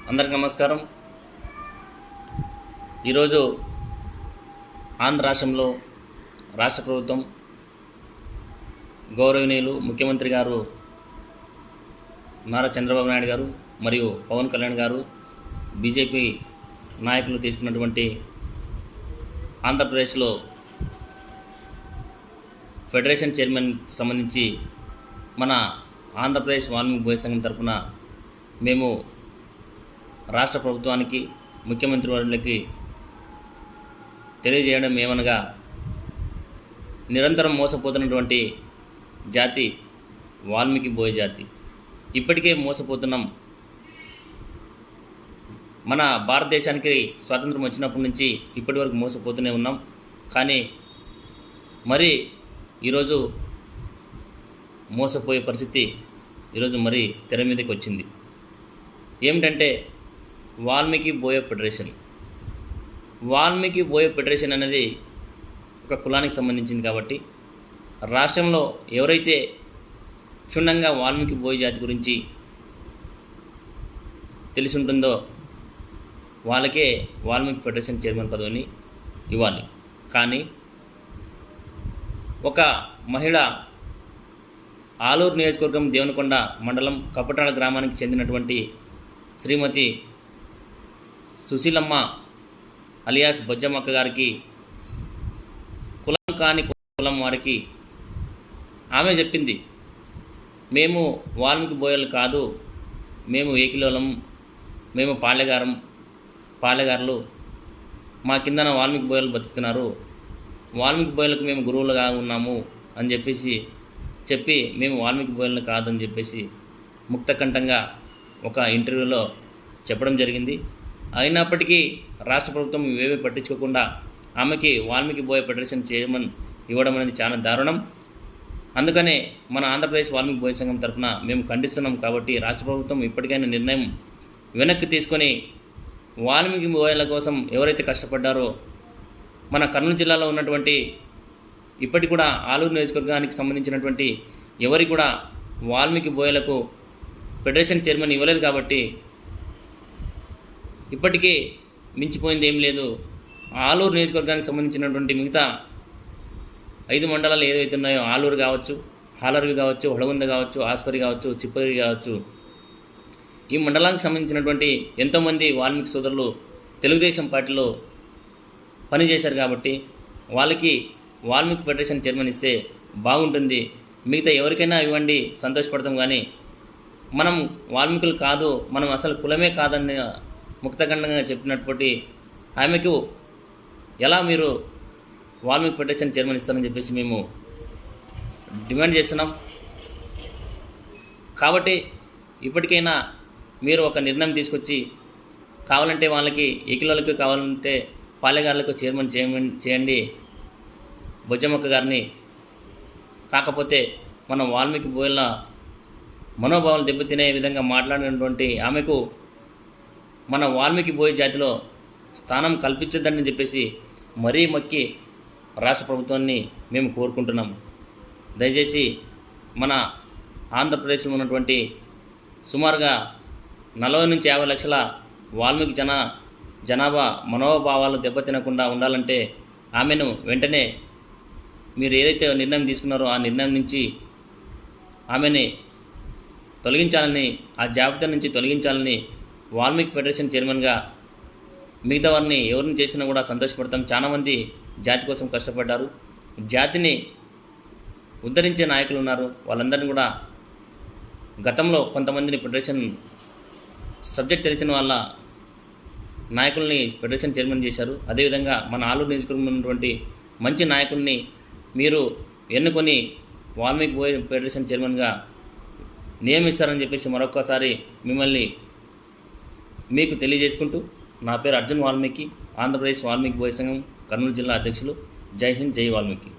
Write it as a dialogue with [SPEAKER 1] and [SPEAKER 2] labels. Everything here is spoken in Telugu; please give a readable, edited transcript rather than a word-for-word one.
[SPEAKER 1] అందరికి నమస్కారం. ఈరోజు ఆంధ్ర రాష్ట్రంలో రాష్ట్ర ప్రభుత్వం గౌరవనీయులు ముఖ్యమంత్రి గారు నారా చంద్రబాబు నాయుడు గారు మరియు పవన్ కళ్యాణ్ గారు బీజేపీ నాయకులు తీసుకున్నటువంటి ఆంధ్రప్రదేశ్లో ఫెడరేషన్ చైర్మన్ సంబంధించి మన ఆంధ్రప్రదేశ్ వాల్మీకి బోయ సంఘం తరఫున మేము రాష్ట్ర ప్రభుత్వానికి ముఖ్యమంత్రి వర్యులకి తెలియజేయడం ఏమనగా, నిరంతరం మోసపోతున్నటువంటి జాతి వాల్మీకి బోయ జాతి. ఇప్పటికే మోసపోతున్నాం. మన భారతదేశానికి స్వాతంత్రం వచ్చినప్పటి నుంచి ఇప్పటి వరకు మోసపోతూనే ఉన్నాం. కానీ మరి ఈరోజు మోసపోయే పరిస్థితి ఈరోజు మరి తెర మీదకి వచ్చింది. ఏమిటంటే వాల్మీకి బోయ ఫెడరేషన్. వాల్మీకి బోయ ఫెడరేషన్ అనేది ఒక కులానికి సంబంధించింది కాబట్టి రాష్ట్రంలో ఎవరైతే క్షుణ్ణంగా వాల్మీకి బోయ జాతి గురించి తెలిసి ఉంటుందో వాళ్ళకే వాల్మీకి ఫెడరేషన్ చైర్మన్ పదవిని ఇవ్వాలి. కానీ ఒక మహిళ ఆలూరు నియోజకవర్గం దేవనకొండ మండలం కపటాల గ్రామానికి చెందినటువంటి శ్రీమతి సుశీలమ్మ అలియాస్ బొజ్జమ్మక్క గారికి కులం కాని కులం వారికి ఆమె చెప్పింది, మేము వాల్మీకి బోయలు కాదు, మేము ఏకిలోలం, మేము పాళ్ళెగారులు, మా కిందన వాల్మీకి బోయలు బతుకుతున్నారు, వాల్మీకి బోయలకు మేము గురువులుగా ఉన్నాము అని చెప్పి మేము వాల్మీకి బోయలను కాదని చెప్పేసి ముక్తకంఠంగా ఒక ఇంటర్వ్యూలో చెప్పడం జరిగింది. అయినప్పటికీ రాష్ట్ర ప్రభుత్వం ఇవేమీ పట్టించుకోకుండా ఆమెకి వాల్మీకి బోయ ఫెడరేషన్ చైర్మన్ ఇవ్వడం అనేది చాలా దారుణం. అందుకనే మన ఆంధ్రప్రదేశ్ వాల్మీకి బోయ సంఘం తరఫున మేము ఖండిస్తున్నాం. కాబట్టి రాష్ట్ర ప్రభుత్వం ఇప్పటికైనా నిర్ణయం వెనక్కి తీసుకొని వాల్మీకి బోయల కోసం ఎవరైతే కష్టపడ్డారో మన కర్నూలు జిల్లాలో ఉన్నటువంటి ఇప్పటికి కూడా ఆలూరు నియోజకవర్గానికి సంబంధించినటువంటి ఎవరికి కూడా వాల్మీకి బోయలకు ఫెడరేషన్ చైర్మన్ ఇవ్వలేదు. కాబట్టి ఇప్పటికీ మించిపోయింది ఏం లేదు. ఆలూరు నియోజకవర్గానికి సంబంధించినటువంటి మిగతా 5 మండలాలు ఏదైతే ఉన్నాయో, ఆలూరు కావచ్చు, హాలర్వి కావచ్చు, హొళగుంద కావచ్చు, ఆస్పరి కావచ్చు, చిప్పరి కావచ్చు, ఈ మండలానికి సంబంధించినటువంటి ఎంతోమంది వాల్మీకి సోదరులు తెలుగుదేశం పార్టీలో పనిచేశారు. కాబట్టి వాళ్ళకి వాల్మీకి ఫెడరేషన్ చైర్మన్ ఇస్తే బాగుంటుంది. మిగతా ఎవరికైనా ఇవ్వండి, సంతోషపడతాం. కానీ మనం వాల్మీకులు కాదు, మనం అసలు కులమే కాదని ముక్తఖండంగా చెప్పినటువంటి ఆమెకు ఎలా మీరు వాల్మీకి ఫెడరేషన్ చైర్మన్ ఇస్తారని చెప్పేసి మేము డిమాండ్ చేస్తున్నాం. కాబట్టి ఇప్పటికైనా మీరు ఒక నిర్ణయం తీసుకొచ్చి కావాలంటే వాళ్ళకి ఏకిలోళ్ళకి కావాలంటే పాలెగారులకు చైర్మన్ చేయండి బొజ్జమ్మక్క గారిని. కాకపోతే మనం వాల్మీకి బోయల మనోభావాలు దెబ్బతినే విధంగా మాట్లాడినటువంటి ఆమెకు మన వాల్మీకి బోయ జాతిలో స్థానం కల్పించద్దని చెప్పేసి మరీ మొక్కి రాష్ట్ర ప్రభుత్వాన్ని మేము కోరుకుంటున్నాం. దయచేసి మన ఆంధ్రప్రదేశ్లో ఉన్నటువంటి సుమారుగా 40 నుంచి 50 లక్షల వాల్మీకి జనాభా మనోభావాలు దెబ్బతినకుండా ఉండాలంటే ఆమెను వెంటనే మీరు ఏదైతే నిర్ణయం తీసుకున్నారో ఆ నిర్ణయం నుంచి ఆమెని తొలగించాలని, ఆ జాబితా నుంచి తొలగించాలని వాల్మీకి ఫెడరేషన్ చైర్మన్గా మిగతా వారిని ఎవరిని చేసినా కూడా సంతోషపడతాం. చాలామంది జాతి కోసం కష్టపడ్డారు. జాతిని ఉద్ధరించే నాయకులు ఉన్నారు. వాళ్ళందరినీ కూడా గతంలో కొంతమందిని ఫెడరేషన్ సబ్జెక్ట్ తెలిసిన వాళ్ళ నాయకుల్ని ఫెడరేషన్ చైర్మన్ చేశారు. అదేవిధంగా మన ఆలూరు నియోజకవర్గంలో ఉన్నటువంటి మంచి నాయకుల్ని మీరు ఎన్నుకొని వాల్మీకి బోయ ఫెడరేషన్ చైర్మన్గా నియమిస్తారని చెప్పేసి మరొకసారి మిమ్మల్ని మీకు తెలియజేసుకుంటూ, నా పేరు అర్జున్ వాల్మీకి, ఆంధ్రప్రదేశ్ వాల్మీకి బోయ సంఘం కర్నూలు జిల్లా అధ్యక్షులు. జై హింద్, జై వాల్మీకి.